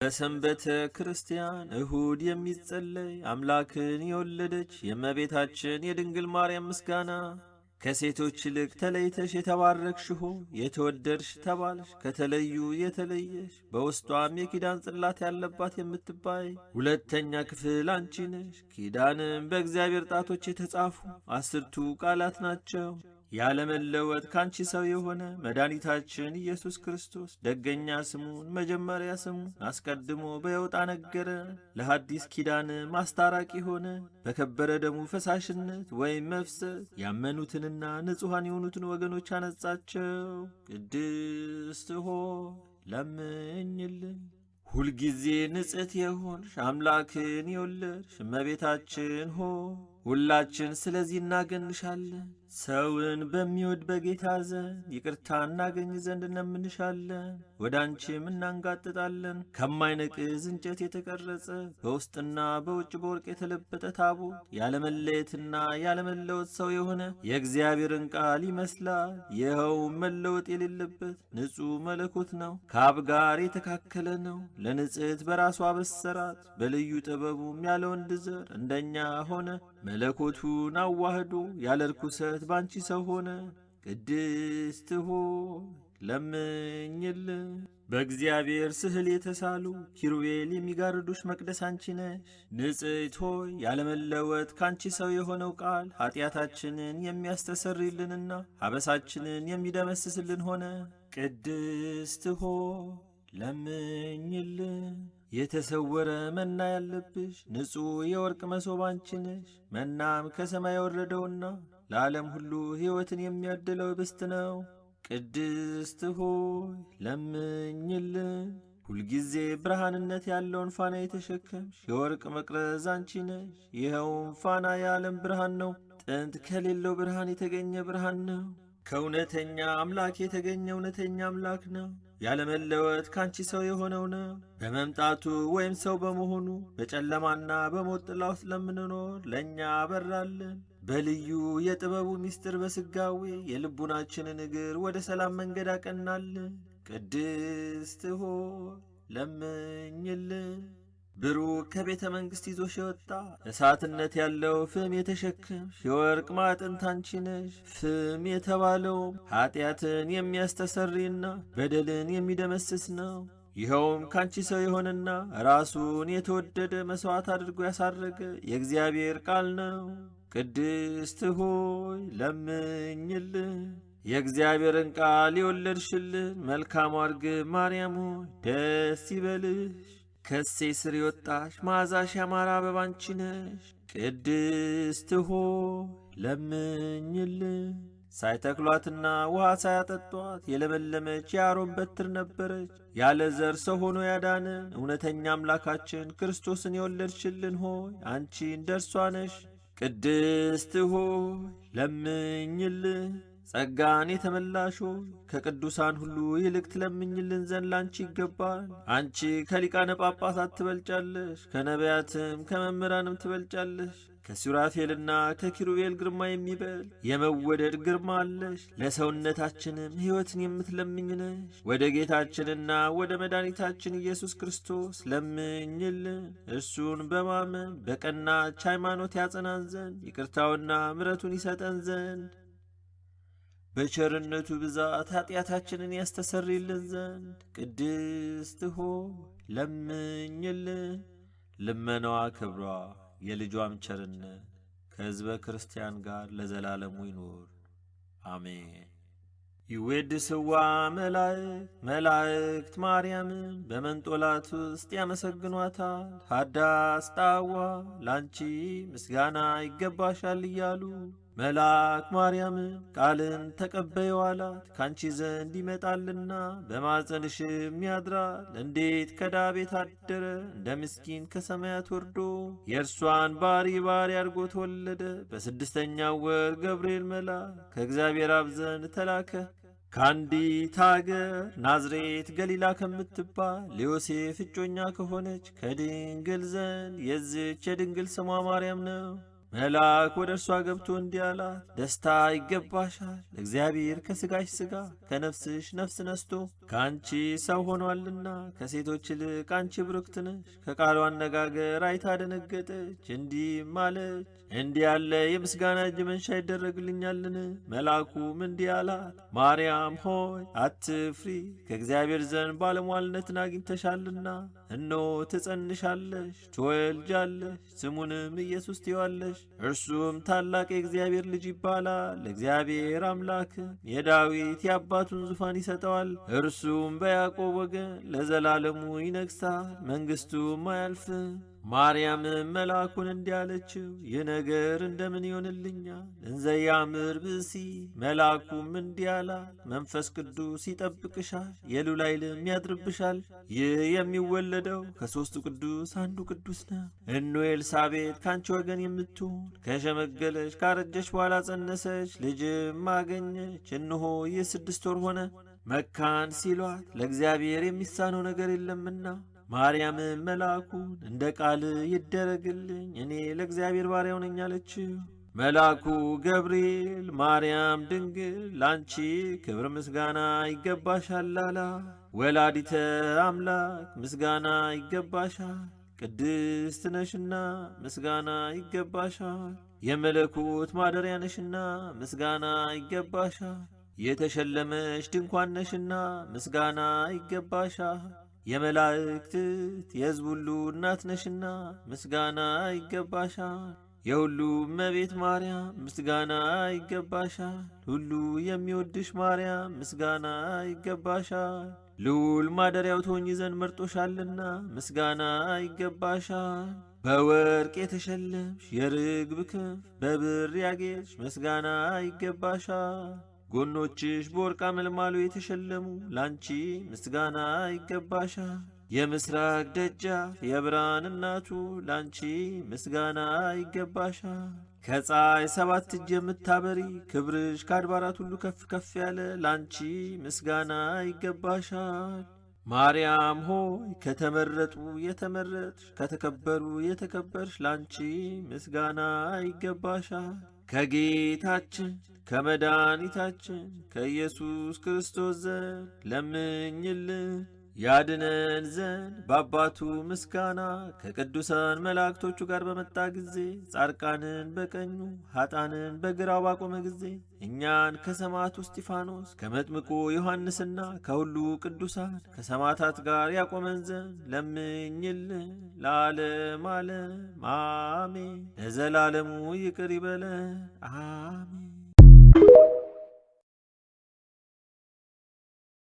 በሰንበተ ክርስቲያን እሁድ የሚጸለይ አምላክን የወለደች የእመቤታችን የድንግል ማርያም ምስጋና። ከሴቶች ይልቅ ተለይተሽ የተባረክሽ ሆይ የተወደድሽ ተባልሽ። ከተለዩ የተለየሽ በውስጧም የኪዳን ጽላት ያለባት የምትባይ ሁለተኛ ክፍል አንቺ ነሽ። ኪዳንም በእግዚአብሔር ጣቶች የተጻፉ 10ቱ ቃላት ናቸው። ያለመለወጥ ካንቺ ሰው የሆነ መድኃኒታችን ኢየሱስ ክርስቶስ ደገኛ ስሙን መጀመሪያ ስሙን አስቀድሞ በየውጣ ነገረ። ለሐዲስ ኪዳን ማስታራቂ ሆነ። በከበረ ደሙ ፈሳሽነት ወይም መፍሰስ ያመኑትንና ንጹሐን የሆኑትን ወገኖች አነጻቸው። ቅድስት ሆይ ለምኝልን። ሁልጊዜ ንጽሕት የሆንሽ አምላክን የወለድሽ እመቤታችን ሆይ ሁላችን ስለዚህ እናገንሻለን። ሰውን በሚወድ በጌታ ዘንድ ይቅርታ እናገኝ ዘንድ እንለምንሻለን። ወደ አንቺም እናንጋጥጣለን። ከማይነቅዝ እንጨት የተቀረጸ በውስጥና በውጭ በወርቅ የተለበጠ ታቦት ያለመለየትና ያለመለወጥ ሰው የሆነ የእግዚአብሔርን ቃል ይመስላል። ይኸውም መለወጥ የሌለበት ንጹሕ መለኮት ነው። ከአብ ጋር የተካከለ ነው። ለንጽሕት በራሷ በሰራት በልዩ ጥበቡም ያለ ወንድ ዘር እንደኛ ሆነ። መለኮቱን አዋህዶ ያለ ርኩሰት ባንቺ ሰው ሆነ። ቅድስት ሆይ ለምኝልን። በእግዚአብሔር ስዕል የተሳሉ ኪሩቤል የሚጋርዱሽ መቅደስ አንቺ ነሽ። ንጽሕት ሆይ ያለመለወጥ ካንቺ ሰው የሆነው ቃል ኀጢአታችንን የሚያስተሰርይልንና አበሳችንን የሚደመስስልን ሆነ። ቅድስት ሆይ ለምኝልን። የተሰወረ መና ያለብሽ ንጹሕ የወርቅ መሶብ አንቺ ነሽ። መናም ከሰማይ የወረደውና ለዓለም ሁሉ ሕይወትን የሚያድለው ኅብስት ነው። ቅድስት ሆይ ለምኝልን። ሁልጊዜ ብርሃንነት ያለውን ፋና የተሸከምሽ የወርቅ መቅረዝ አንቺ ነሽ። ይኸውም ፋና የዓለም ብርሃን ነው። ጥንት ከሌለው ብርሃን የተገኘ ብርሃን ነው። ከእውነተኛ አምላክ የተገኘ እውነተኛ አምላክ ነው። ያለመለወጥ ካንቺ ሰው የሆነው ነው። በመምጣቱ ወይም ሰው በመሆኑ በጨለማና በሞት ጥላ ውስጥ ለምንኖር ለእኛ አበራልን። በልዩ የጥበቡ ምስጢር በሥጋዌ የልቡናችንን እግር ወደ ሰላም መንገድ አቀናልን። ቅድስት ሆይ ለምኝልን። ብሩክ ከቤተ መንግሥት ይዞሽ የወጣ እሳትነት ያለው ፍም የተሸከምሽ የወርቅ ማዕጠንት አንቺ ነሽ። ፍም የተባለውም ኀጢአትን የሚያስተሰርይና በደልን የሚደመስስ ነው። ይኸውም ካንቺ ሰው የሆነና ራሱን የተወደደ መሥዋዕት አድርጎ ያሳረገ የእግዚአብሔር ቃል ነው። ቅድስት ሆይ ለምኝልን። የእግዚአብሔርን ቃል የወለድሽልን መልካሟ ርግብ ማርያም ሆይ ደስ ይበልሽ። ከእሴይ ሥር የወጣሽ መዓዛሽ ያማረ አበባ አንቺ ነሽ። ቅድስት ሆይ ለምኝልን። ሳይተክሏትና ውሃ ሳያጠጧት የለመለመች የአሮን በትር ነበረች። ያለ ዘር ሰው ሆኖ ያዳነን እውነተኛ አምላካችን ክርስቶስን የወለድሽልን ሆይ አንቺ እንደ እርሷ ነሽ። ቅድስት ሆይ ለምኝልን። ጸጋን የተመላሽ ሆይ ከቅዱሳን ሁሉ ይልቅ ትለምኝልን ዘንድ ላንቺ ይገባል። አንቺ ከሊቃነ ጳጳሳት ትበልጫለሽ፣ ከነቢያትም ከመምህራንም ትበልጫለሽ። ከሱራፌልና ከኪሩቤል ግርማ የሚበል የመወደድ ግርማ አለሽ። ለሰውነታችንም ሕይወትን የምትለምኝ ነሽ። ወደ ጌታችንና ወደ መድኃኒታችን ኢየሱስ ክርስቶስ ለምኝልን። እርሱን በማመን በቀናች ሃይማኖት ያጸናን ዘንድ ይቅርታውና ምሕረቱን ይሰጠን ዘንድ በቸርነቱ ብዛት ኀጢአታችንን ያስተሰርይልን ዘንድ ቅድስት ሆይ ለምኝልን። ልመናዋ ክብሯ የልጇም ቸርነት ከሕዝበ ክርስቲያን ጋር ለዘላለሙ ይኖር አሜን። ይዌድስዋ መላእክት ማርያምን በመንጦላት ውስጥ ያመሰግኗታል። ሃዳስ ጣዋ ላንቺ ምስጋና ይገባሻል እያሉ መልአክ ማርያምን ቃልን ተቀበዩ አላት። ካንቺ ዘንድ ይመጣልና በማፀንሽም ያድራል። እንዴት ከዳቤት አደረ እንደ ምስኪን ከሰማያት ወርዶ የእርሷን ባሪ አድርጎ ተወለደ። በስድስተኛው ወር ገብርኤል መልአክ ከእግዚአብሔር አብ ዘንድ ተላከ። ከአንዲት አገር ናዝሬት ገሊላ ከምትባል ለዮሴፍ እጮኛ ከሆነች ከድንግል ዘንድ የዝች የድንግል ስሟ ማርያም ነው። መልአክ ወደ እርሷ ገብቶ እንዲህ አላት፣ ደስታ ይገባሻል፣ እግዚአብሔር ከሥጋሽ ሥጋ ከነፍስሽ ነፍስ ነስቶ ከአንቺ ሰው ሆኗልና፣ ከሴቶች ይልቅ አንቺ ብሩክት ነሽ። ከቃሉ አነጋገር አይታ ደነገጠች፣ እንዲህም አለች፣ እንዲህ ያለ የምስጋና እጅ መንሻ ይደረግልኛልን? መልአኩም እንዲህ አላት፣ ማርያም ሆይ አትፍሪ፣ ከእግዚአብሔር ዘንድ ባለሟልነትን አግኝተሻልና፣ እነሆ ትጸንሻለሽ፣ ትወልጃለሽ፣ ስሙንም ኢየሱስ ትዪዋለሽ። እርሱም ታላቅ የእግዚአብሔር ልጅ ይባላል። እግዚአብሔር አምላክም የዳዊት የአባቱን ዙፋን ይሰጠዋል። እርሱም በያዕቆብ ወገን ለዘላለሙ ይነግሣል፣ መንግሥቱም አያልፍም። ማርያምም መልአኩን እንዲህ አለችው፣ ይህ ነገር እንደምን ይሆንልኛል? እንዘ ያምር ብእሲ። መልአኩም እንዲህ አላት፣ መንፈስ ቅዱስ ይጠብቅሻል፣ የልዑል ኃይልም ያድርብሻል። ይህ የሚወለደው ከሦስቱ ቅዱስ አንዱ ቅዱስ ነው። እነሆ ኤልሳቤጥ ከአንቺ ወገን የምትሆን ከሸመገለች ካረጀች በኋላ ጸነሰች፣ ልጅም አገኘች። እነሆ ይህ 6 ወር ሆነ፣ መካን ሲሏት ለእግዚአብሔር የሚሳነው ነገር የለምና። ማርያምም መልአኩን እንደ ቃል ይደረግልኝ፣ እኔ ለእግዚአብሔር ባሪያው ነኝ አለችው። መልአኩ ገብርኤል ማርያም ድንግል ላንቺ ክብር ምስጋና ይገባሻል አላት። ወላዲተ አምላክ ምስጋና ይገባሻል፣ ቅድስት ነሽና ምስጋና ይገባሻል። የመለኮት ማደሪያ ነሽና ምስጋና ይገባሻል። የተሸለመሽ ድንኳን ነሽና ምስጋና ይገባሻል። የመላእክት የሕዝብ ሁሉ እናት ነሽና ምስጋና ይገባሻል። የሁሉ እመቤት ማርያም ምስጋና ይገባሻል። ሁሉ የሚወድሽ ማርያም ምስጋና ይገባሻል። ልዑል ማደሪያው ትሆኚ ዘንድ መርጦሻልና ምስጋና ይገባሻል። በወርቅ የተሸለምሽ የርግብ ክንፍ በብር ያጌጥሽ ምስጋና ይገባሻል። ጎኖችሽ በወርቅ አመልማሎ የተሸለሙ ላንቺ ምስጋና ይገባሻል። የምስራቅ ደጃፍ የብርሃን እናቱ ላንቺ ምስጋና ይገባሻል። ከፀሐይ 7 እጅ የምታበሪ ክብርሽ ከአድባራት ሁሉ ከፍ ከፍ ያለ ላንቺ ምስጋና ይገባሻል። ማርያም ሆይ ከተመረጡ የተመረጥሽ ከተከበሩ የተከበርሽ ላንቺ ምስጋና ይገባሻል። ከጌታችን ከመድኃኒታችን ከኢየሱስ ክርስቶስ ዘንድ ለምኝልን ያድነን ዘንድ በአባቱ ምስጋና ከቅዱሳን መላእክቶቹ ጋር በመጣ ጊዜ ጻድቃንን በቀኙ ኃጥአንን በግራው ባቆመ ጊዜ እኛን ከሰማዕቱ እስጢፋኖስ ከመጥምቁ ዮሐንስና ከሁሉ ቅዱሳን ከሰማዕታት ጋር ያቆመን ዘንድ ለምኝልን ለዓለም ዓለም አሜን። ለዘላለሙ ይቅር ይበለን አሜን።